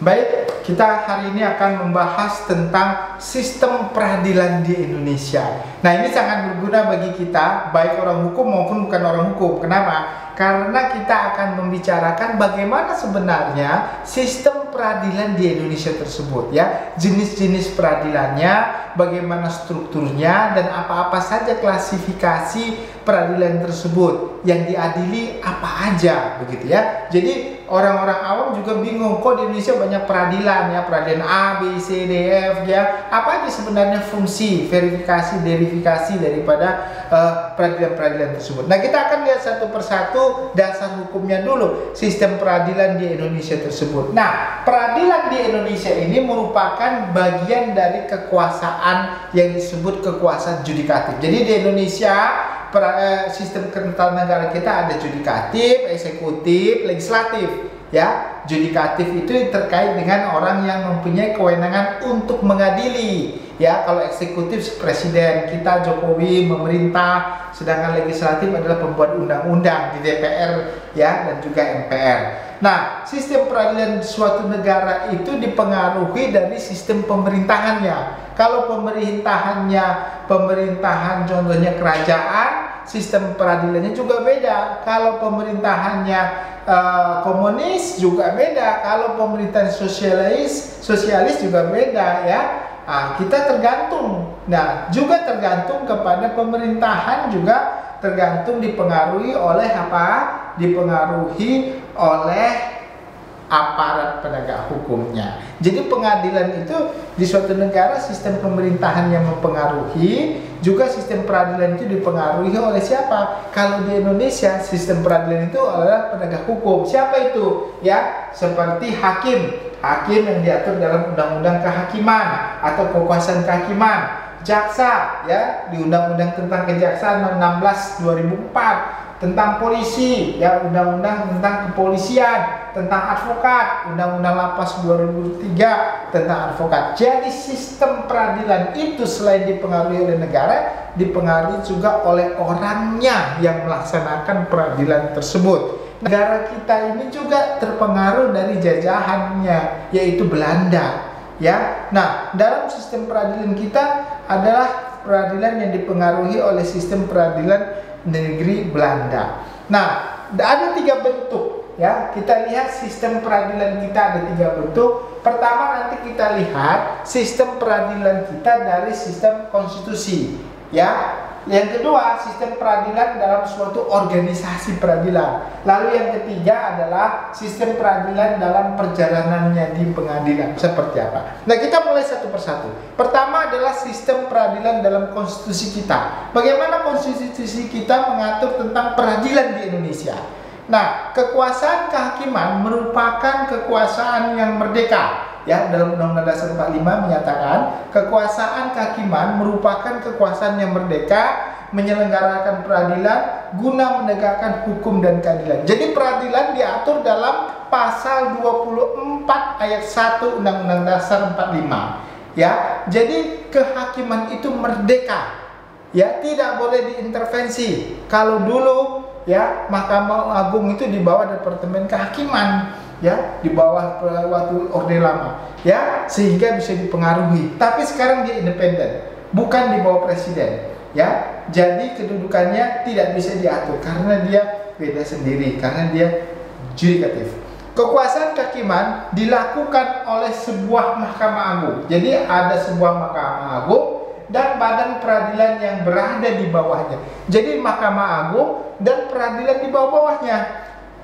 Baik, kita hari ini akan membahas tentang sistem peradilan di Indonesia. Nah, ini sangat berguna bagi kita, baik orang hukum maupun bukan orang hukum. Kenapa? Karena kita akan membicarakan bagaimana sebenarnya sistem peradilan di Indonesia tersebut, ya. Jenis-jenis peradilannya, bagaimana strukturnya, dan apa-apa saja klasifikasi peradilan tersebut, yang diadili apa aja, begitu ya. Jadi orang-orang awam juga bingung, kok di Indonesia banyak peradilan, ya, peradilan A, B, C, D, F, ya. Apa aja sebenarnya fungsi verifikasi, verifikasi daripada peradilan-peradilan tersebut. Nah, kita akan lihat satu persatu dasar hukumnya dulu, sistem peradilan di Indonesia tersebut. Nah, peradilan di Indonesia ini merupakan bagian dari kekuasaan yang disebut kekuasaan judikatif. Jadi di Indonesia sistem ketatanegaraan kita ada judikatif, eksekutif, legislatif. Ya, judikatif itu terkait dengan orang yang mempunyai kewenangan untuk mengadili. Ya, kalau eksekutif presiden kita Jokowi memerintah, sedangkan legislatif adalah pembuat undang-undang di DPR, ya, dan juga MPR. Nah, sistem peradilan suatu negara itu dipengaruhi dari sistem pemerintahannya. Kalau pemerintahan contohnya kerajaan, sistem peradilannya juga beda. Kalau pemerintahannya komunis juga beda. Kalau pemerintahan sosialis juga beda, ya. Nah, kita tergantung. Nah, juga tergantung kepada pemerintahan, juga tergantung dipengaruhi oleh apa? Dipengaruhi oleh aparat penegak hukumnya. Jadi pengadilan itu di suatu negara sistem pemerintahan yang mempengaruhi, juga sistem peradilan itu dipengaruhi oleh siapa? Kalau di Indonesia sistem peradilan itu adalah penegak hukum. Siapa itu? Ya, seperti hakim yang diatur dalam undang-undang kehakiman atau kekuasaan kehakiman. Jaksa, ya, di undang-undang tentang kejaksaan 16/2004. Tentang polisi, ya, undang-undang tentang kepolisian, tentang advokat, undang-undang lapas 2003 tentang advokat. Jadi sistem peradilan itu selain dipengaruhi oleh negara, dipengaruhi juga oleh orangnya yang melaksanakan peradilan tersebut. Negara kita ini juga terpengaruh dari jajahannya, yaitu Belanda, ya. Nah, dalam sistem peradilan kita adalah peradilan yang dipengaruhi oleh sistem peradilan negeri Belanda. Nah, ada 3 bentuk, ya. Kita lihat sistem peradilan kita ada 3 bentuk. Pertama, nanti kita lihat sistem peradilan kita dari sistem konstitusi, ya. Yang kedua, sistem peradilan dalam suatu organisasi peradilan. Lalu yang ketiga adalah sistem peradilan dalam perjalanannya di pengadilan. Seperti apa? Nah, kita mulai satu persatu. Pertama adalah sistem peradilan dalam konstitusi kita. Bagaimana konstitusi kita mengatur tentang peradilan di Indonesia? Nah, kekuasaan kehakiman merupakan kekuasaan yang merdeka. Ya, dalam Undang-Undang Dasar 45 menyatakan kekuasaan kehakiman merupakan kekuasaan yang merdeka menyelenggarakan peradilan guna menegakkan hukum dan keadilan. Jadi peradilan diatur dalam pasal 24 ayat 1 Undang-Undang Dasar 45. Ya, jadi kehakiman itu merdeka. Ya, tidak boleh diintervensi. Kalau dulu, ya, Mahkamah Agung itu di bawah Departemen Kehakiman, ya, di bawah waktu Orde Lama, ya, sehingga bisa dipengaruhi. Tapi sekarang dia independen, bukan di bawah presiden, ya. Jadi kedudukannya tidak bisa diatur karena dia beda sendiri, karena dia judikatif. Kekuasaan kehakiman dilakukan oleh sebuah Mahkamah Agung. Jadi ada sebuah Mahkamah Agung dan badan peradilan yang berada di bawahnya. Jadi Mahkamah Agung dan peradilan di bawah-bawahnya,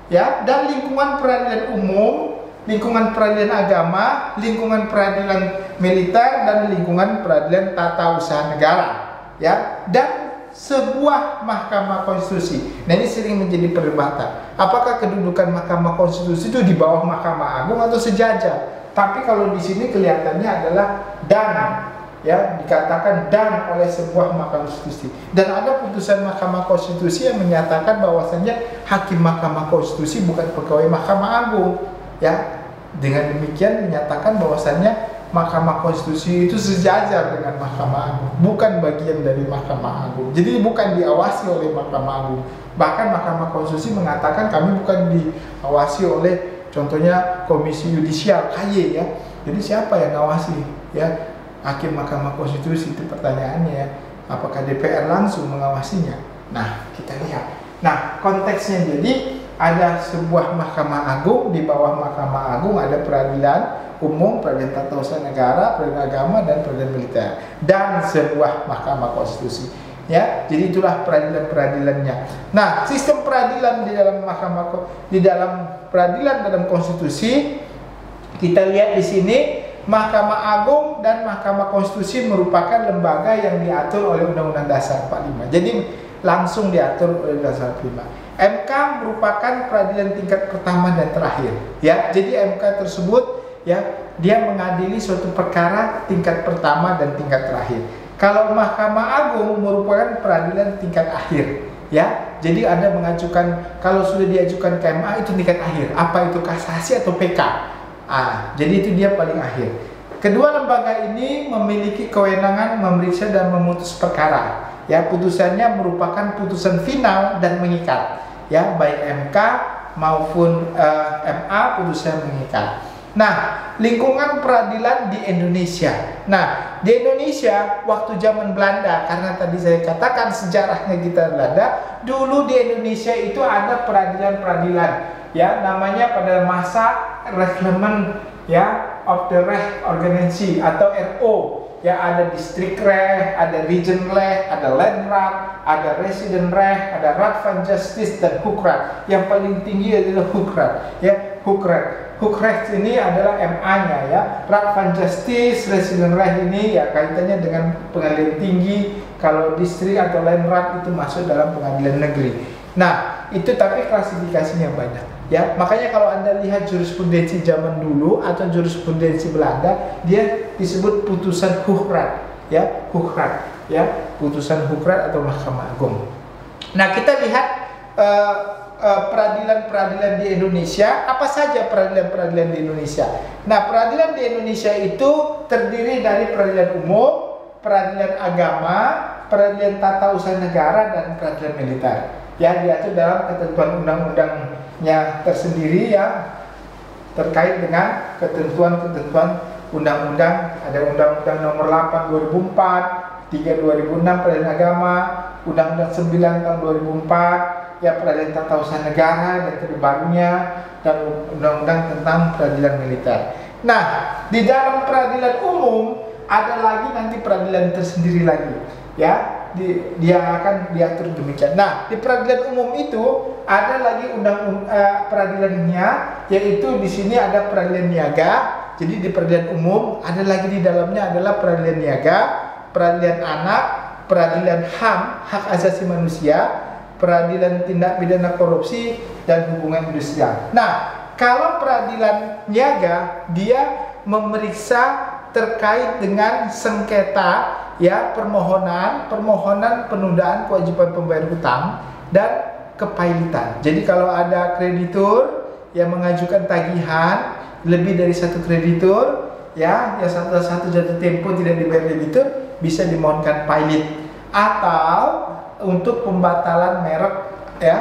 ya, dan lingkungan peradilan umum, lingkungan peradilan agama, lingkungan peradilan militer, dan lingkungan peradilan tata usaha negara, ya, dan sebuah Mahkamah Konstitusi. Nah, ini sering menjadi perdebatan. Apakah kedudukan Mahkamah Konstitusi itu di bawah Mahkamah Agung atau sejajar? Tapi kalau di sini kelihatannya adalah dan, ya, dikatakan dan oleh sebuah Mahkamah Konstitusi. Dan ada putusan Mahkamah Konstitusi yang menyatakan bahwasannya hakim Mahkamah Konstitusi bukan pegawai Mahkamah Agung, ya. Dengan demikian menyatakan bahwasannya Mahkamah Konstitusi itu sejajar dengan Mahkamah Agung, bukan bagian dari Mahkamah Agung. Jadi bukan diawasi oleh Mahkamah Agung. Bahkan Mahkamah Konstitusi mengatakan kami bukan diawasi oleh contohnya Komisi Yudisial KY ya. Jadi siapa yang ngawasi ya hakim Mahkamah Konstitusi, itu pertanyaannya ya. Apakah DPR langsung mengawasinya? Nah, kita lihat. Nah, konteksnya jadi ada sebuah Mahkamah Agung, di bawah Mahkamah Agung ada peradilan umum, peradilan tata usaha negara, peradilan agama, dan peradilan militer, dan sebuah Mahkamah Konstitusi. Ya, jadi itulah peradilan-peradilannya. Nah, sistem peradilan di dalam peradilan dalam konstitusi, kita lihat di sini Mahkamah Agung dan Mahkamah Konstitusi merupakan lembaga yang diatur oleh Undang-Undang Dasar 45. Jadi langsung diatur oleh Dasar 45. MK merupakan peradilan tingkat pertama dan terakhir. Ya, jadi MK tersebut ya dia mengadili suatu perkara tingkat pertama dan tingkat terakhir. Kalau Mahkamah Agung merupakan peradilan tingkat akhir. Ya, jadi Anda mengajukan, kalau sudah diajukan ke MA itu tingkat akhir. Apa itu, kasasi atau PK? Jadi itu dia paling akhir. Kedua lembaga ini memiliki kewenangan memeriksa dan memutus perkara. Ya, putusannya merupakan putusan final dan mengikat. Ya, baik MK maupun MA putusan mengikat. Nah, lingkungan peradilan di Indonesia. Nah, di Indonesia waktu zaman Belanda, karena tadi saya katakan sejarahnya kita Belanda, dulu di Indonesia itu ada peradilan-peradilan, ya, namanya pada masa Reglement ya of the Recht Organisasi atau RO. Ya, ada District Recht, ada Region Recht, ada Landrat, ada Resident Recht, ada Raad van Justice dan Hoogrecht. Yang paling tinggi adalah Hoogrecht. Ya, Hoogrecht. Hoogrecht ini adalah MA-nya ya. Raad van Justice, Resident Recht ini ya kaitannya dengan pengadilan tinggi. Kalau distrik atau Landrat itu masuk dalam pengadilan negeri. Nah, itu tapi klasifikasinya banyak. Ya, makanya kalau Anda lihat jurisprudensi zaman dulu atau jurisprudensi Belanda, dia disebut putusan Hoogrecht, ya, Hoogrecht, ya, putusan Hoogrecht atau Mahkamah Agung. Nah, kita lihat peradilan-peradilan di Indonesia. Apa saja peradilan-peradilan di Indonesia? Nah, peradilan di Indonesia itu terdiri dari peradilan umum, peradilan agama, peradilan tata usaha negara, dan peradilan militer. Ya, diatur dalam ketentuan undang-undangnya tersendiri ya, terkait dengan ketentuan-ketentuan undang-undang. Ada Undang-Undang Nomor 8 2004, 3 2006 peradilan agama, Undang-Undang 9 tahun 2004 ya peradilan tata usaha negara dan terbarunya, dan Undang-Undang tentang peradilan militer. Nah, di dalam peradilan umum ada lagi nanti peradilan tersendiri lagi ya. Dia akan diatur demikian. Nah, di peradilan umum itu ada lagi peradilannya, yaitu di sini ada peradilan niaga. Jadi di peradilan umum ada lagi di dalamnya adalah peradilan niaga, peradilan anak, peradilan HAM, hak asasi manusia, peradilan tindak pidana korupsi, dan hubungan industrial. Nah, kalau peradilan niaga dia memeriksa terkait dengan sengketa ya permohonan penundaan kewajiban pembayar hutang dan kepailitan. Jadi kalau ada kreditur yang mengajukan tagihan lebih dari satu kreditur ya, yang satu jatuh tempo tidak dibayar kreditur, bisa dimohonkan pailit, atau untuk pembatalan merek ya,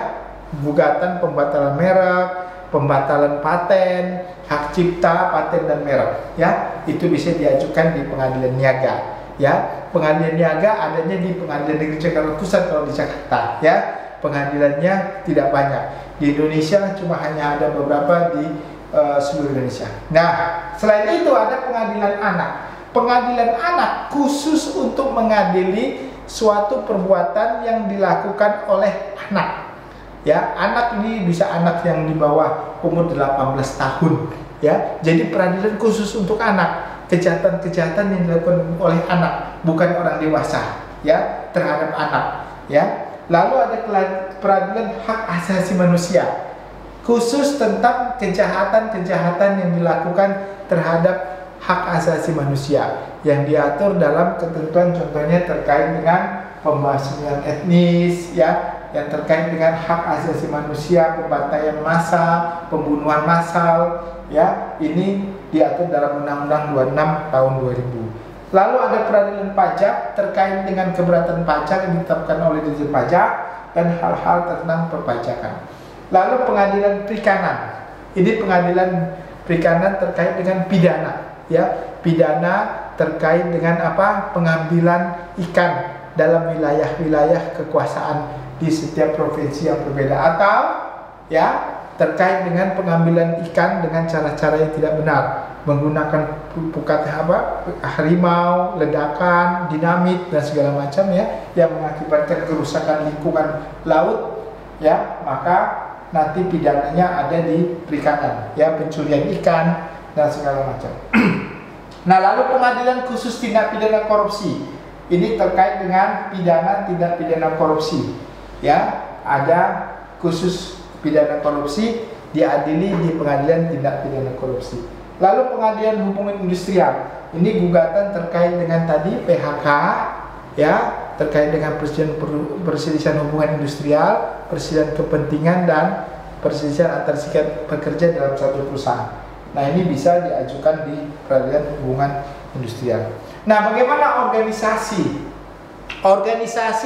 gugatan pembatalan merek, pembatalan paten, hak cipta, paten dan merek ya, itu bisa diajukan di pengadilan niaga ya. Pengadilan niaga adanya di Pengadilan Negeri Jakarta Pusat kalau di Jakarta ya. Pengadilannya tidak banyak di Indonesia, cuma hanya ada beberapa di seluruh Indonesia. Nah, selain itu ada pengadilan anak. Pengadilan anak khusus untuk mengadili suatu perbuatan yang dilakukan oleh anak. Ya, anak ini bisa anak yang di bawah umur 18 tahun ya. Jadi peradilan khusus untuk anak, kejahatan-kejahatan yang dilakukan oleh anak, bukan orang dewasa ya, terhadap anak ya. Lalu ada peradilan hak asasi manusia, khusus tentang kejahatan-kejahatan yang dilakukan terhadap hak asasi manusia yang diatur dalam ketentuan, contohnya terkait dengan pembasmian etnis ya, yang terkait dengan hak asasi manusia, pembantaian massal, pembunuhan massal ya, ini diatur dalam Undang-Undang 26 tahun 2000. Lalu ada peradilan pajak terkait dengan keberatan pajak yang ditetapkan oleh Dirjen Pajak dan hal-hal tentang perpajakan. Lalu pengadilan perikanan Ini pengadilan perikanan terkait dengan pidana, ya, pidana terkait dengan apa? Pengambilan ikan dalam wilayah-wilayah kekuasaan di setiap provinsi yang berbeda, atau ya terkait dengan pengambilan ikan dengan cara-cara yang tidak benar, menggunakan pukat harimau, ledakan, dinamit dan segala macam, ya, yang mengakibatkan kerusakan lingkungan laut, ya, maka nanti pidananya ada di perikanan, ya, pencurian ikan dan segala macam. Nah, lalu pengadilan khusus tindak pidana korupsi ini terkait dengan pidana tindak pidana korupsi, ya, ada khusus pidana korupsi diadili di pengadilan tindak pidana korupsi. Lalu pengadilan hubungan industrial, ini gugatan terkait dengan tadi PHK, ya, terkait dengan perselisihan hubungan industrial, perselisihan kepentingan dan perselisihan antar serikat pekerja dalam satu perusahaan. Nah, ini bisa diajukan di peradilan hubungan industrial. Nah, bagaimana organisasi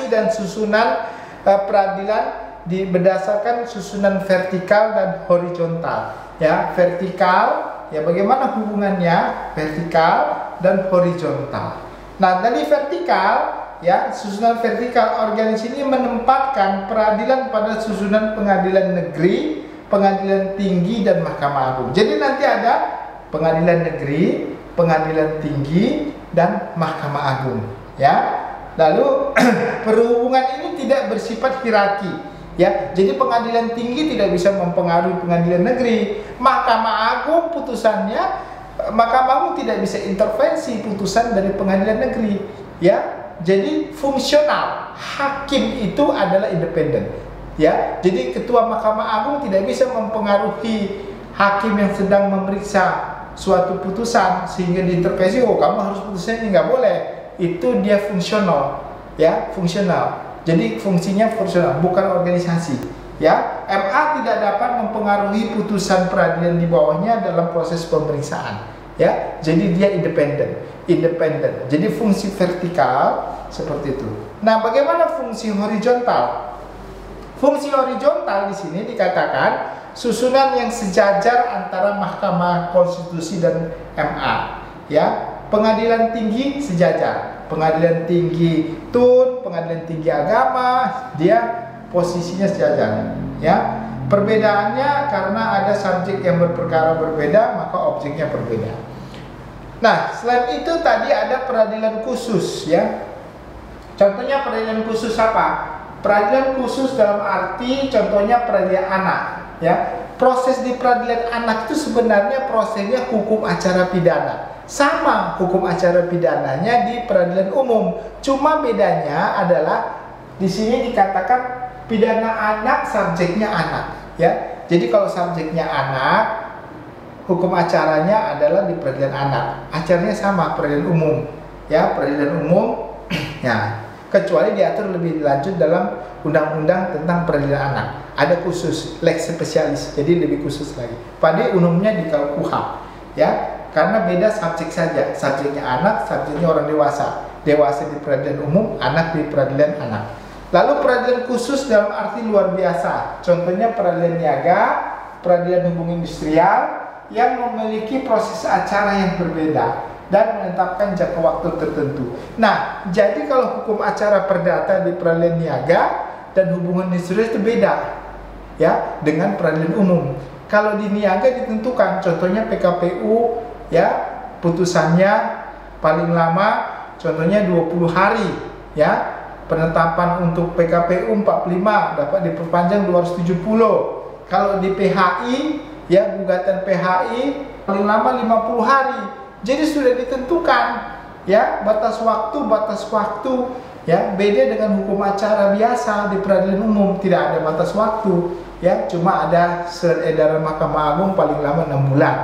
dan susunan peradilan berdasarkan susunan vertikal dan horizontal, ya. Vertikal, ya, bagaimana hubungannya vertikal dan horizontal. Nah, dari vertikal, ya, susunan vertikal, organisasi ini menempatkan peradilan pada susunan pengadilan negeri, pengadilan tinggi dan Mahkamah Agung. Jadi nanti ada pengadilan negeri, pengadilan tinggi dan Mahkamah Agung, ya. Lalu perhubungan ini tidak bersifat hierarki, ya. Jadi pengadilan tinggi tidak bisa mempengaruhi pengadilan negeri. Mahkamah Agung putusannya, Mahkamah Agung tidak bisa intervensi putusan dari pengadilan negeri, ya. Jadi fungsional, hakim itu adalah independen, ya. Jadi ketua Mahkamah Agung tidak bisa mempengaruhi hakim yang sedang memeriksa suatu putusan sehingga diintervensi, oh kamu harus putusan ini, nggak boleh. Itu dia fungsional, ya, fungsional. Jadi fungsinya fungsional, bukan organisasi, ya. MA tidak dapat mempengaruhi putusan peradilan di bawahnya dalam proses pemeriksaan, ya. Jadi dia independen. Jadi fungsi vertikal seperti itu. Nah, bagaimana fungsi horizontal? Fungsi horizontal di sini dikatakan susunan yang sejajar antara Mahkamah Konstitusi dan MA, ya. Pengadilan tinggi sejajar, pengadilan tinggi TUN, pengadilan tinggi agama, dia posisinya sejajar, ya. Perbedaannya karena ada subjek yang berperkara berbeda, maka objeknya berbeda. Nah, selain itu tadi ada peradilan khusus, ya. Contohnya peradilan khusus apa? Peradilan khusus dalam arti contohnya peradilan anak, ya. Proses di peradilan anak itu sebenarnya prosesnya hukum acara pidana. Sama hukum acara pidananya di peradilan umum. Cuma bedanya adalah di sini dikatakan pidana anak, subjeknya anak, ya. Jadi kalau subjeknya anak, hukum acaranya adalah di peradilan anak. Acaranya sama peradilan umum, ya, peradilan umum, ya. Kecuali diatur lebih lanjut dalam undang-undang tentang peradilan anak. Ada khusus, lex spesialis, jadi lebih khusus lagi. Pada umumnya di KUHP, ya. Karena beda subjek saja, subjeknya anak, subjeknya orang dewasa. Dewasa di peradilan umum, anak di peradilan anak. Lalu peradilan khusus dalam arti luar biasa. Contohnya peradilan niaga, peradilan hubungan industrial yang memiliki proses acara yang berbeda dan menetapkan jangka waktu tertentu. Nah, jadi kalau hukum acara perdata di peradilan niaga dan hubungan industrial itu beda, ya, dengan peradilan umum. Kalau di niaga ditentukan, contohnya PKPU, ya, putusannya paling lama contohnya 20 hari, ya. Penetapan untuk PKPU 45 dapat diperpanjang 270. Kalau di PHI, ya, gugatan PHI paling lama 50 hari. Jadi sudah ditentukan, ya, batas waktu, ya. Beda dengan hukum acara biasa di peradilan umum, tidak ada batas waktu, ya. Cuma ada surat edaran Mahkamah Agung paling lama 6 bulan,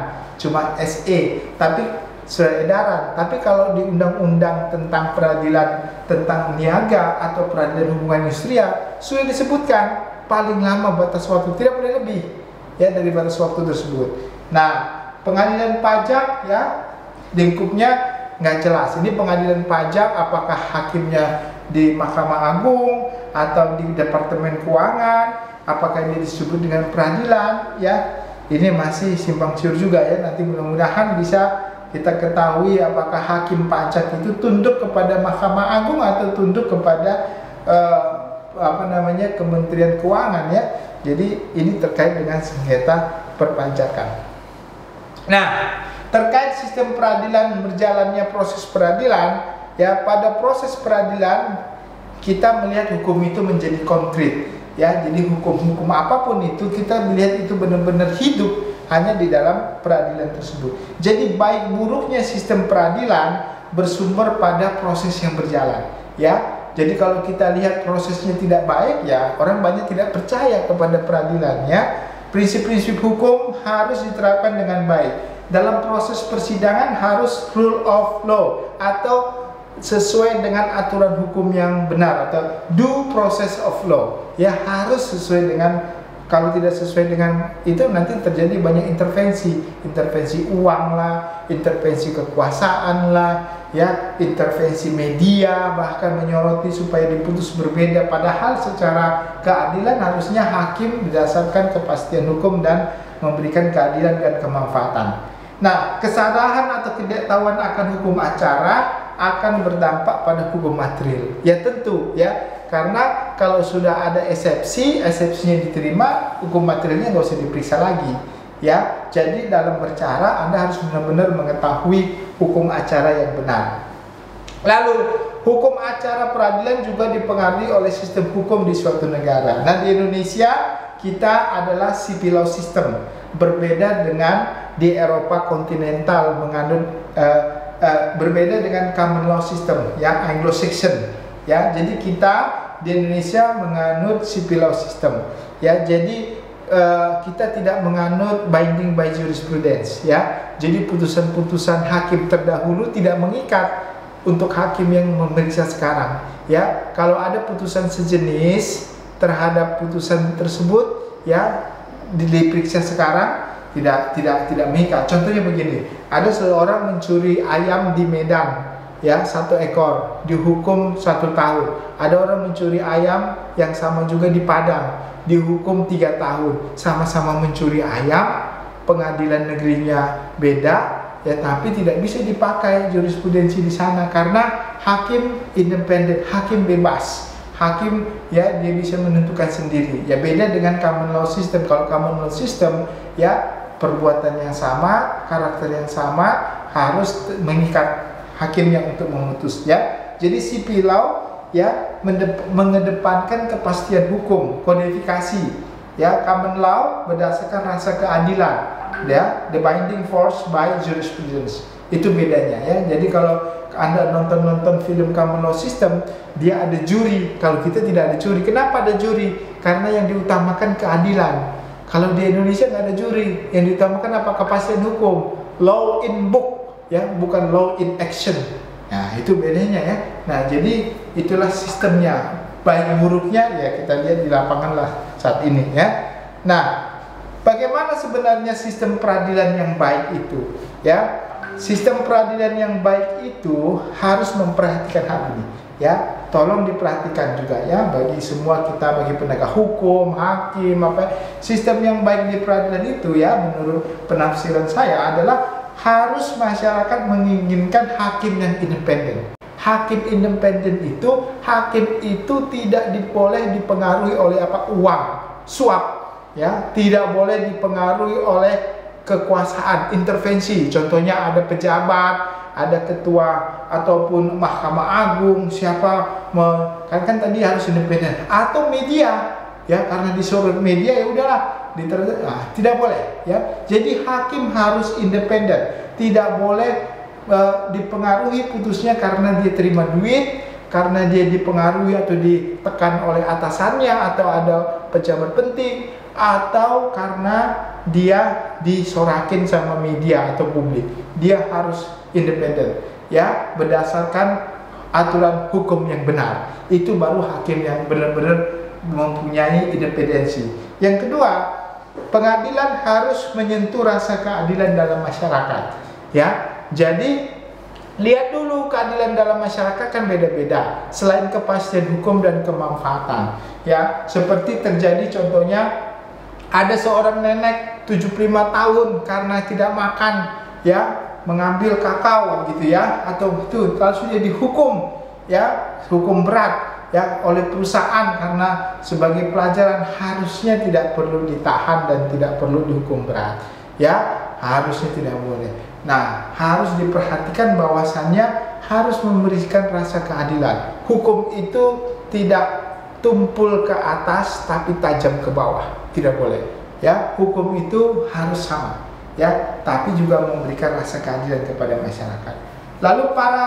cuma SE, tapi surat edaran. Tapi kalau di undang-undang tentang peradilan tentang niaga atau peradilan hubungan industrial sudah disebutkan paling lama batas waktu, tidak boleh lebih, ya, dari batas waktu tersebut. Nah, pengadilan pajak, ya, lingkupnya nggak jelas. Ini pengadilan pajak, apakah hakimnya di Mahkamah Agung atau di Departemen Keuangan, apakah ini disebut dengan peradilan, ya. ini masih simpang siur juga ya. Nanti mudah-mudahan bisa kita ketahui apakah hakim pajak itu tunduk kepada Mahkamah Agung atau tunduk kepada Kementerian Keuangan ya. Jadi ini terkait dengan sengketa perpajakan. Nah, terkait sistem peradilan, berjalannya proses peradilan ya, pada proses peradilan kita melihat hukum itu menjadi konkret ya. Jadi hukum-hukum apapun itu kita melihat itu benar-benar hidup hanya di dalam peradilan tersebut. Jadi baik buruknya sistem peradilan bersumber pada proses yang berjalan ya. Jadi kalau kita lihat prosesnya tidak baik ya, orang banyak tidak percaya kepada peradilan ya. Prinsip-prinsip hukum harus diterapkan dengan baik. Dalam proses persidangan harus rule of law atau sesuai dengan aturan hukum yang benar atau due process of law ya, harus sesuai dengan. Kalau tidak sesuai dengan itu nanti terjadi banyak intervensi uang lah, intervensi kekuasaan lah ya, intervensi media, bahkan menyoroti supaya diputus berbeda, padahal secara keadilan harusnya hakim berdasarkan kepastian hukum dan memberikan keadilan dan kemanfaatan. Nah, kesalahan atau ketidaktahuan akan hukum acara akan berdampak pada hukum material ya, tentu ya. Karena kalau sudah ada eksepsinya diterima, hukum materialnya nggak usah diperiksa lagi ya. Jadi dalam bercara Anda harus benar-benar mengetahui hukum acara yang benar. Lalu hukum acara peradilan juga dipengaruhi oleh sistem hukum di suatu negara. Nah, di Indonesia kita adalah civil law system, berbeda dengan di Eropa kontinental menganut berbeda dengan common law system yang Anglo-Saxon ya. Jadi kita di Indonesia menganut civil law system ya. Jadi kita tidak menganut binding by jurisprudence ya. Jadi putusan-putusan hakim terdahulu tidak mengikat untuk hakim yang memeriksa sekarang ya. Kalau ada putusan sejenis terhadap putusan tersebut ya, diperiksa sekarang tidak mengikat. Contohnya begini, ada seorang mencuri ayam di Medan ya, 1 ekor dihukum 1 tahun. Ada orang mencuri ayam yang sama juga di Padang, dihukum 3 tahun. Sama-sama mencuri ayam, pengadilan negerinya beda ya, tapi tidak bisa dipakai jurisprudensi di sana karena hakim independen, hakim bebas. Hakim ya, dia bisa menentukan sendiri ya, beda dengan common law system. Kalau common law system ya, perbuatan yang sama, karakter yang sama, harus mengikat hakimnya untuk memutus ya. Jadi civil law ya mengedepankan kepastian hukum, kodifikasi ya. Common law berdasarkan rasa keadilan ya, the binding force by jurisprudence. Itu bedanya ya. Jadi kalau Anda nonton film common law system, dia ada juri. Kalau kita tidak ada juri. Kenapa ada juri? Karena yang diutamakan keadilan. Kalau di Indonesia nggak ada juri, yang diutamakan apa? Kepastian hukum, law in book ya, bukan law in action. Nah, itu bedanya ya. Nah, jadi itulah sistemnya. Baik buruknya ya kita lihat di lapangan lah saat ini ya. Nah, bagaimana sebenarnya sistem peradilan yang baik itu ya? Sistem peradilan yang baik itu harus memperhatikan hal ini ya. Tolong diperhatikan juga ya, bagi semua kita, bagi penegak hukum, hakim, sistem yang baik di peradilan itu ya, menurut penafsiran saya adalah harus masyarakat menginginkan hakim yang independen. Hakim independen itu, hakim itu tidak boleh dipengaruhi oleh uang, suap ya, tidak boleh dipengaruhi oleh kekuasaan, intervensi. Contohnya ada pejabat, ada ketua ataupun Mahkamah Agung, siapa kan tadi harus independen, atau media ya, karena disorot media ya udahlah tidak boleh ya. Jadi hakim harus independen, tidak boleh dipengaruhi putusnya karena dia terima duit, karena dia dipengaruhi atau ditekan oleh atasannya atau ada pejabat penting, atau karena dia disorakin sama media atau publik. Dia harus independen ya, berdasarkan aturan hukum yang benar. Itu baru hakim yang benar-benar mempunyai independensi. Yang kedua, pengadilan harus menyentuh rasa keadilan dalam masyarakat ya. Jadi lihat dulu, keadilan dalam masyarakat kan beda-beda, selain kepastian hukum dan kemanfaatan ya. Seperti terjadi contohnya Ada seorang nenek 75 tahun karena tidak makan, ya, mengambil kakao gitu ya, atau itu langsung dia dihukum, ya, hukum berat ya oleh perusahaan karena sebagai pelajaran harusnya tidak perlu ditahan dan tidak perlu dihukum berat, ya, harusnya tidak boleh. Nah, harus diperhatikan bahwasannya harus memberikan rasa keadilan. Hukum itu tidak tumpul ke atas tapi tajam ke bawah, tidak boleh, ya. Hukum itu harus sama, ya, tapi juga memberikan rasa keadilan kepada masyarakat. Lalu para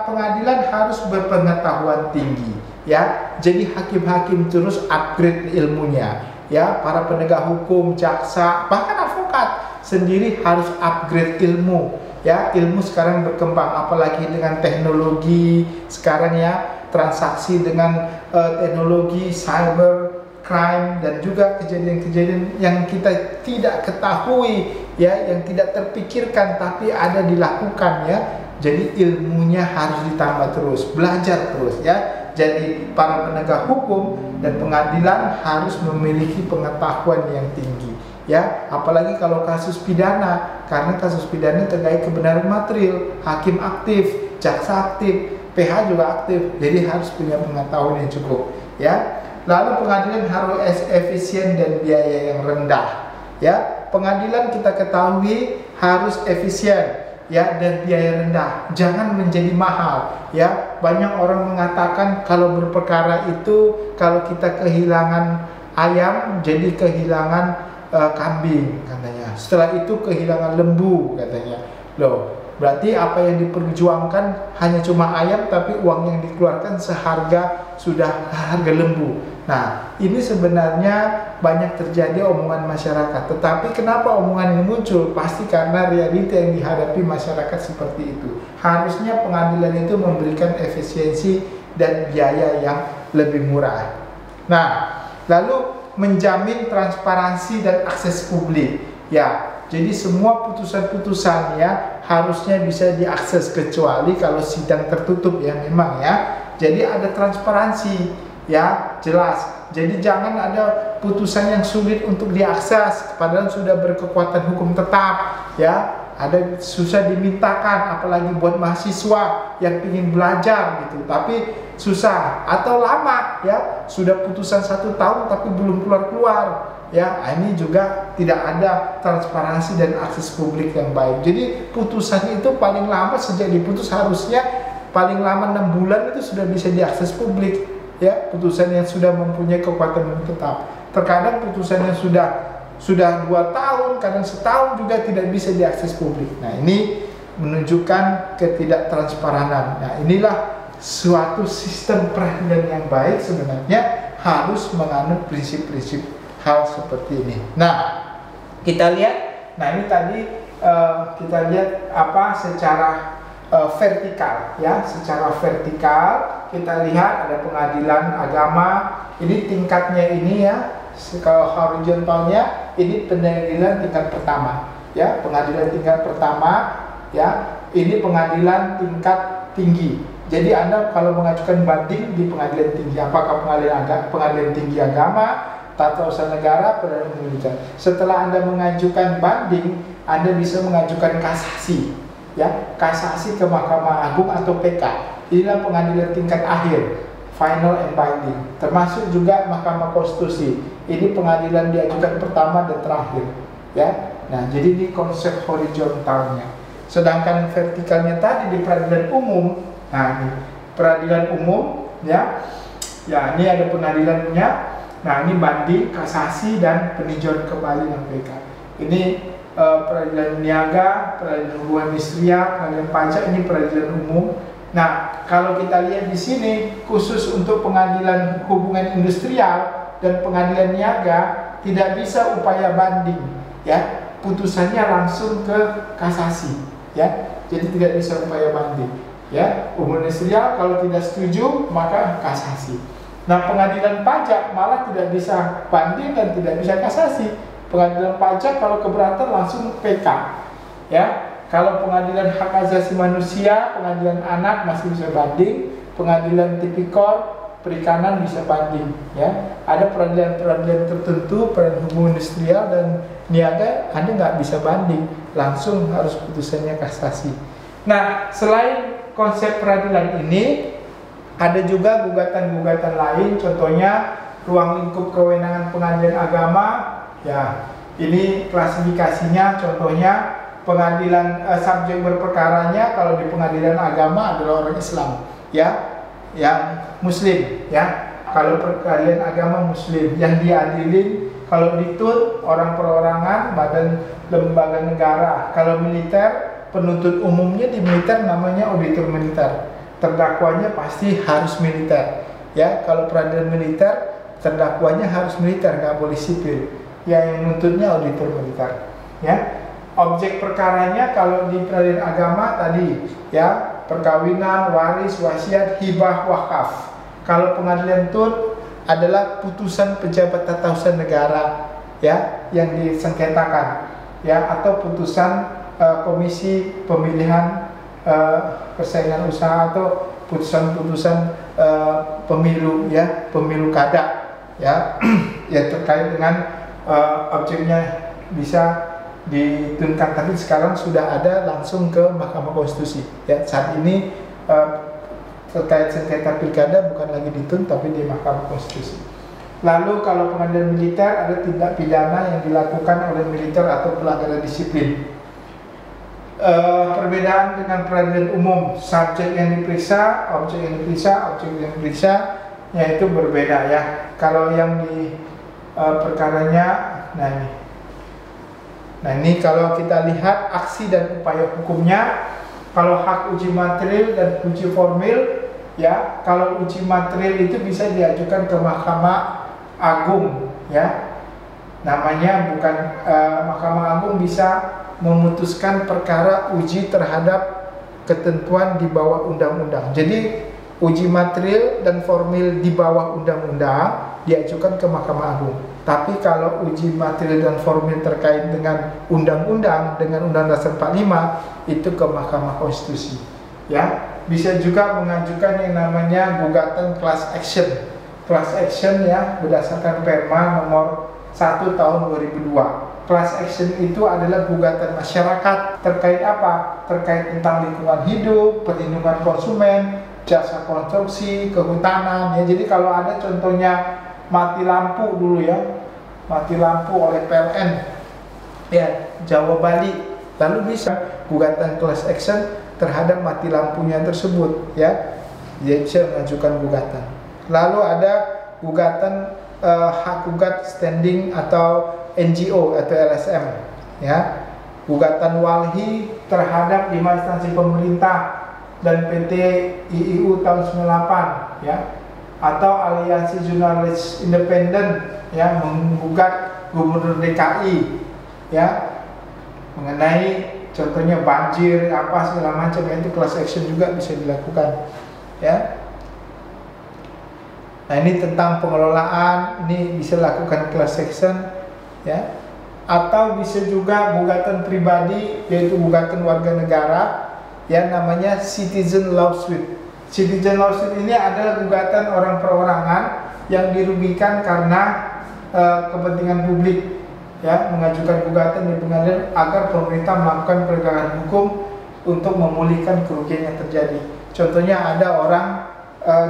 pengadilan harus berpengetahuan tinggi, ya. Jadi hakim-hakim terus upgrade ilmunya, ya. Para penegak hukum, jaksa, bahkan advokat sendiri harus upgrade ilmu, ya. Ilmu sekarang berkembang, apalagi dengan teknologi sekarang, ya, transaksi dengan teknologi cyber crime dan juga kejadian-kejadian yang kita tidak ketahui, ya, yang tidak terpikirkan tapi ada dilakukan, ya. Jadi ilmunya harus ditambah terus, belajar terus, ya. Jadi para penegak hukum dan pengadilan harus memiliki pengetahuan yang tinggi, ya. Apalagi kalau kasus pidana, karena kasus pidana terkait kebenaran material, hakim aktif, jaksa aktif, PH juga aktif, jadi harus punya pengetahuan yang cukup, ya. Lalu pengadilan harus efisien dan biaya yang rendah, ya. Pengadilan kita ketahui harus efisien, ya, dan biaya rendah, jangan menjadi mahal, ya. Banyak orang mengatakan kalau berperkara itu kalau kita kehilangan ayam jadi kehilangan kambing katanya, setelah itu kehilangan lembu katanya. Loh, berarti apa yang diperjuangkan hanya cuma ayam tapi uang yang dikeluarkan seharga sudah harga lembu. Nah, ini sebenarnya banyak terjadi omongan masyarakat. Tetapi kenapa omongan ini muncul? Pasti karena realita yang dihadapi masyarakat seperti itu. Harusnya pengadilan itu memberikan efisiensi dan biaya yang lebih murah. Nah, lalu menjamin transparansi dan akses publik, ya. Jadi semua putusan-putusan, ya, harusnya bisa diakses kecuali kalau sidang tertutup, ya, memang, ya. Jadi ada transparansi, ya, jelas. Jadi jangan ada putusan yang sulit untuk diakses padahal sudah berkekuatan hukum tetap, ya. Ada susah dimintakan, apalagi buat mahasiswa yang ingin belajar gitu, tapi susah atau lama, ya, sudah putusan 1 tahun tapi belum keluar, ya. Ini juga tidak ada transparansi dan akses publik yang baik. Jadi putusan itu paling lama sejak diputus harusnya paling lama 6 bulan itu sudah bisa diakses publik, ya. Putusan yang sudah mempunyai kekuatan hukum tetap. Terkadang putusan yang sudah 2 tahun, kadang setahun juga tidak bisa diakses publik. Nah, ini menunjukkan ketidaktransparanan. Nah, inilah suatu sistem peradilan yang baik sebenarnya harus menganut prinsip-prinsip hal seperti ini. Nah, kita lihat, nah ini tadi kita lihat apa secara vertikal, ya, secara vertikal kita lihat ada pengadilan agama, ini tingkatnya ini, ya. Kalau horizontalnya ini pengadilan tingkat pertama, ya, pengadilan tingkat pertama, ya, ini pengadilan tingkat tinggi. Jadi Anda kalau mengajukan banding di pengadilan tinggi, apakah pengadilan tinggi agama, tata usaha negara, perdana militer. Setelah Anda mengajukan banding, Anda bisa mengajukan kasasi, ya, kasasi ke Mahkamah Agung atau PK. Inilah pengadilan tingkat akhir, final and binding. Termasuk juga Mahkamah Konstitusi. Ini pengadilan diajukan pertama dan terakhir, ya. Nah, jadi ini konsep horizontalnya. Sedangkan vertikalnya tadi di peradilan umum. Nah, ini peradilan umum, ya. Ya, ini ada pengadilannya. Nah, ini banding, kasasi, dan peninjauan kembali dan PK. Ini peradilan niaga, peradilan hubungan industrial, peradilan pajak, ini peradilan umum. Nah, kalau kita lihat di sini khusus untuk pengadilan hubungan industrial dan pengadilan niaga tidak bisa upaya banding, ya. Putusannya langsung ke kasasi, ya. Jadi tidak bisa upaya banding, ya. Hubungan industrial kalau tidak setuju maka kasasi. Nah, pengadilan pajak malah tidak bisa banding dan tidak bisa kasasi. Pengadilan pajak kalau keberatan langsung PK, ya. Kalau pengadilan hak asasi manusia, pengadilan anak masih bisa banding, pengadilan tipikor, perikanan bisa banding, ya. Ada peradilan-peradilan tertentu, peradilan hukum industrial dan niaga, Anda nggak bisa banding, langsung harus putusannya kasasi. Nah, selain konsep peradilan ini, ada juga gugatan-gugatan lain, contohnya ruang lingkup kewenangan pengadilan agama, ya. Ini klasifikasinya, contohnya pengadilan subjek berperkaranya kalau di pengadilan agama adalah orang Islam, ya. Yang Muslim, ya. Kalau peradilan agama Muslim, yang diadilin kalau ditut orang perorangan, badan lembaga negara. Kalau militer, penuntut umumnya di militer namanya auditor militer. Terdakwanya pasti harus militer, ya. Kalau peradilan militer, terdakwanya harus militer, nggak boleh sipil. Yang nuntutnya auditor militer, ya. Objek perkaranya kalau di peradilan agama tadi, ya, perkawinan, waris, wasiat, hibah, wakaf. Kalau pengadilan tun adalah putusan pejabat tata usaha negara, ya, yang disengketakan, ya, atau putusan komisi pemilihan persaingan usaha atau putusan-putusan pemilu, ya, pemilu kada, ya, yang terkait dengan objeknya bisa ditunkan, tapi sekarang sudah ada langsung ke Mahkamah Konstitusi, ya. Saat ini terkait sengketa pilkada bukan lagi ditun tapi di Mahkamah Konstitusi. Lalu kalau pengadilan militer, ada tindak pidana yang dilakukan oleh militer atau pelanggaran disiplin. Perbedaan dengan peradilan umum, subjek yang diperiksa, objek yang diperiksa, yaitu berbeda, ya. Kalau yang di perkaranya, nah ini kalau kita lihat aksi dan upaya hukumnya, kalau hak uji material dan uji formil, ya, kalau uji material itu bisa diajukan ke Mahkamah Agung, ya. Namanya bukan Mahkamah Agung bisa memutuskan perkara uji terhadap ketentuan di bawah undang-undang. Jadi uji material dan formil di bawah undang-undang diajukan ke Mahkamah Agung. Tapi kalau uji material dan formil terkait dengan undang-undang, dengan Undang Dasar 45, itu ke Mahkamah Konstitusi, ya. Bisa juga mengajukan yang namanya gugatan class action. Class action, ya, berdasarkan Perma nomor 1 tahun 2002. Class action itu adalah gugatan masyarakat terkait apa? Terkait tentang lingkungan hidup, perlindungan konsumen, jasa konstruksi, kehutanan, ya. Jadi kalau ada contohnya mati lampu dulu, ya, mati lampu oleh PLN, ya, Jawa Bali, lalu bisa gugatan class action terhadap mati lampunya tersebut, ya, dia bisa mengajukan gugatan. Lalu ada gugatan hak gugat standing atau NGO atau LSM, ya, gugatan walhi terhadap 5 instansi pemerintah dan PT IIU tahun 98, ya, atau Aliansi Jurnalis Independen, ya, menggugat Gubernur DKI, ya, mengenai contohnya banjir apa segala macam, itu class action juga bisa dilakukan, ya. Nah, ini tentang pengelolaan, ini bisa lakukan class action, ya. Atau bisa juga gugatan pribadi, yaitu gugatan warga negara, ya, namanya citizen lawsuit. Citizen lawsuit ini adalah gugatan orang perorangan yang dirugikan karena kepentingan publik, ya, mengajukan gugatan di pengadilan agar pemerintah melakukan penegakan hukum untuk memulihkan kerugian yang terjadi. Contohnya ada orang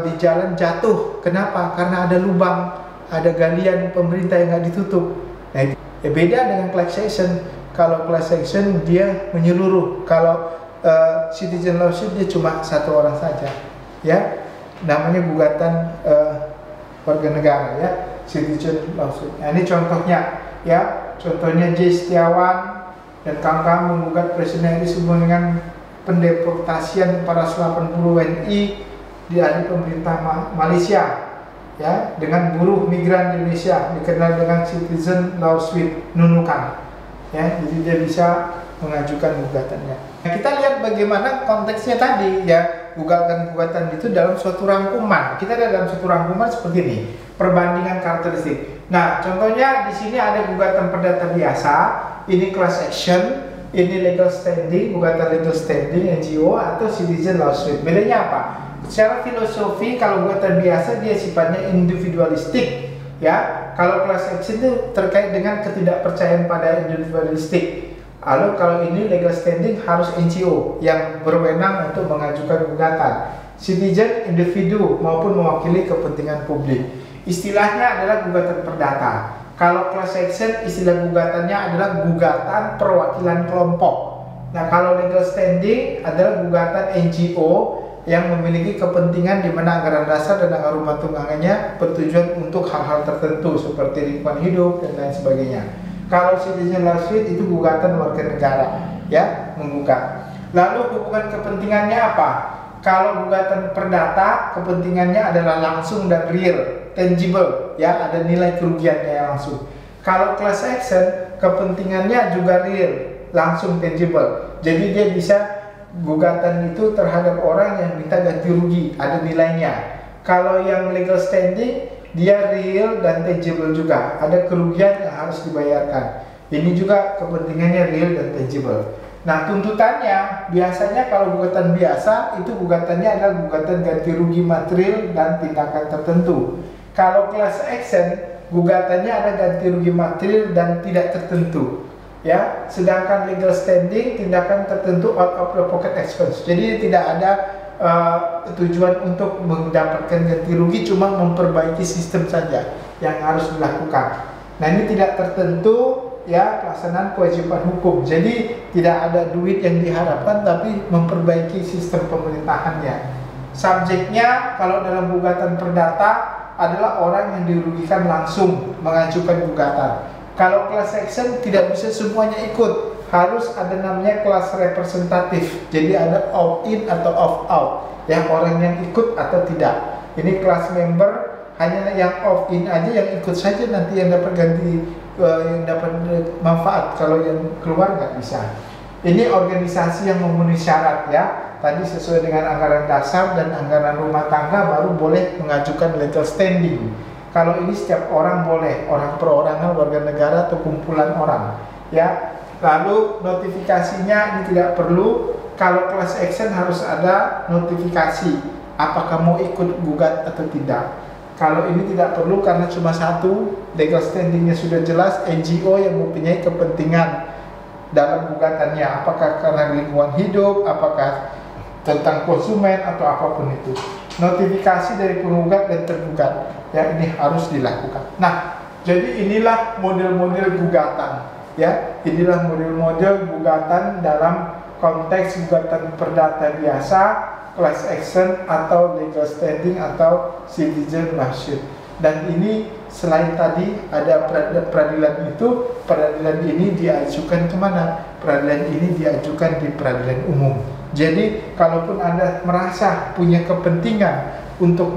di jalan jatuh, kenapa? Karena ada lubang, ada galian pemerintah yang nggak ditutup. Nah, itu ya, beda dengan class action. Kalau class action dia menyeluruh, kalau citizen lawsuit dia cuma satu orang saja, ya, namanya gugatan warga negara, ya, citizen lawsuit. Nah, ini contohnya, ya, contohnya J. Setiawan dan kawan-kawan menggugat Presiden RI sehubungan dengan pendeportasian para 180 WNI di alih pemerintah Malaysia, ya, dengan buruh migran di Indonesia, dikenal dengan citizen lawsuit Nunukan, ya. Jadi dia bisa mengajukan gugatannya. Nah, kita lihat bagaimana konteksnya tadi, ya, gugatan-gugatan itu dalam suatu rangkuman. Kita ada dalam suatu rangkuman seperti ini, perbandingan karakteristik. Nah, contohnya di sini ada gugatan perdata biasa, ini class action, ini legal standing, gugatan legal standing NGO atau citizen lawsuit. Bedanya apa? Secara filosofi kalau gugatan biasa dia sifatnya individualistik, ya. Kalau class action itu terkait dengan ketidakpercayaan pada individualistik. Lalu kalau ini legal standing harus NGO yang berwenang untuk mengajukan gugatan. Citizen individu maupun mewakili kepentingan publik. Istilahnya adalah gugatan perdata. Kalau class action istilah gugatannya adalah gugatan perwakilan kelompok. Nah, kalau legal standing adalah gugatan NGO yang memiliki kepentingan di mana anggaran dasar dan anggaran rumah tangganya bertujuan untuk hal-hal tertentu seperti lingkungan hidup dan lain sebagainya. Kalau citizen lawsuit itu gugatan warga negara, ya, menggugat. Lalu hubungan kepentingannya apa? Kalau gugatan perdata, kepentingannya adalah langsung dan real, tangible, ya, ada nilai kerugiannya yang langsung. Kalau class action, kepentingannya juga real, langsung tangible. Jadi dia bisa gugatan itu terhadap orang yang minta ganti rugi, ada nilainya. Kalau yang legal standing, dia real dan tangible juga, ada kerugian yang harus dibayarkan. Ini juga kepentingannya real dan tangible. Nah, tuntutannya biasanya kalau gugatan biasa itu gugatannya adalah gugatan ganti rugi material dan tindakan tertentu. Kalau class action gugatannya ada ganti rugi material dan tidak tertentu, ya. Sedangkan legal standing tindakan tertentu out of the pocket expense. Jadi tidak ada tujuan untuk mendapatkan ganti rugi, cuma memperbaiki sistem saja yang harus dilakukan. Nah, ini tidak tertentu, ya, pelaksanaan kewajiban hukum. Jadi tidak ada duit yang diharapkan, tapi memperbaiki sistem pemerintahannya. Subjeknya kalau dalam gugatan perdata adalah orang yang dirugikan langsung mengajukan gugatan. Kalau class action tidak bisa semuanya ikut, harus ada namanya kelas representatif. Jadi ada opt-in atau opt-out, yang orang yang ikut atau tidak. Ini kelas member hanya yang opt-in aja yang ikut saja, nanti yang dapat ganti yang dapat manfaat, kalau yang keluar nggak bisa. Ini organisasi yang memenuhi syarat, ya. Tadi sesuai dengan anggaran dasar dan anggaran rumah tangga baru boleh mengajukan legal standing. Kalau ini setiap orang boleh, orang perorangan, warga negara atau kumpulan orang, ya. Lalu notifikasinya ini tidak perlu. Kalau class action harus ada notifikasi apakah mau ikut gugat atau tidak. Kalau ini tidak perlu karena cuma satu, legal standingnya sudah jelas, NGO yang mempunyai kepentingan dalam gugatannya, apakah karena lingkungan hidup, apakah tentang konsumen atau apapun itu. Notifikasi dari penggugat dan tergugat, ya, ini harus dilakukan. Nah, jadi inilah model-model gugatan, ya, inilah model-model gugatan dalam konteks gugatan perdata biasa, class action atau legal standing atau citizen lawsuit. Dan ini selain tadi ada peradilan itu, peradilan ini diajukan kemana? Peradilan ini diajukan di peradilan umum. Jadi kalaupun Anda merasa punya kepentingan untuk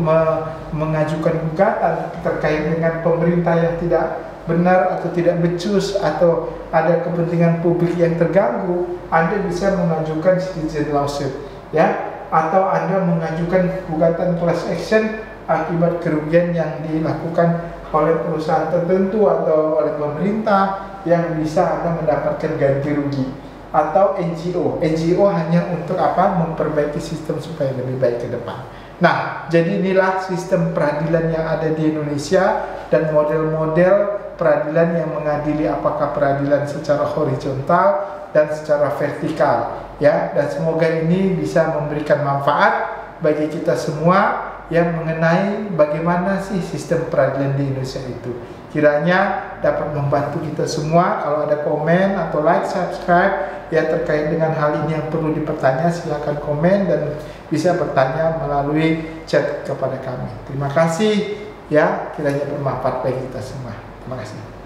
mengajukan gugatan terkait dengan pemerintah yang tidak benar atau tidak becus atau ada kepentingan publik yang terganggu, Anda bisa mengajukan citizen lawsuit, ya. Atau Anda mengajukan gugatan class action akibat kerugian yang dilakukan oleh perusahaan tertentu atau oleh pemerintah yang bisa Anda mendapatkan ganti rugi. Atau NGO hanya untuk apa? Memperbaiki sistem supaya lebih baik ke depan. Nah, jadi inilah sistem peradilan yang ada di Indonesia dan model-model peradilan yang mengadili, apakah peradilan secara horizontal dan secara vertikal, ya. Dan semoga ini bisa memberikan manfaat bagi kita semua yang mengenai bagaimana sih sistem peradilan di Indonesia itu. Kiranya dapat membantu kita semua. Kalau ada komen atau like, subscribe, ya, terkait dengan hal ini yang perlu dipertanya, silakan komen dan bisa bertanya melalui chat kepada kami. Terima kasih, ya, kiranya bermanfaat bagi kita semua. Terima kasih.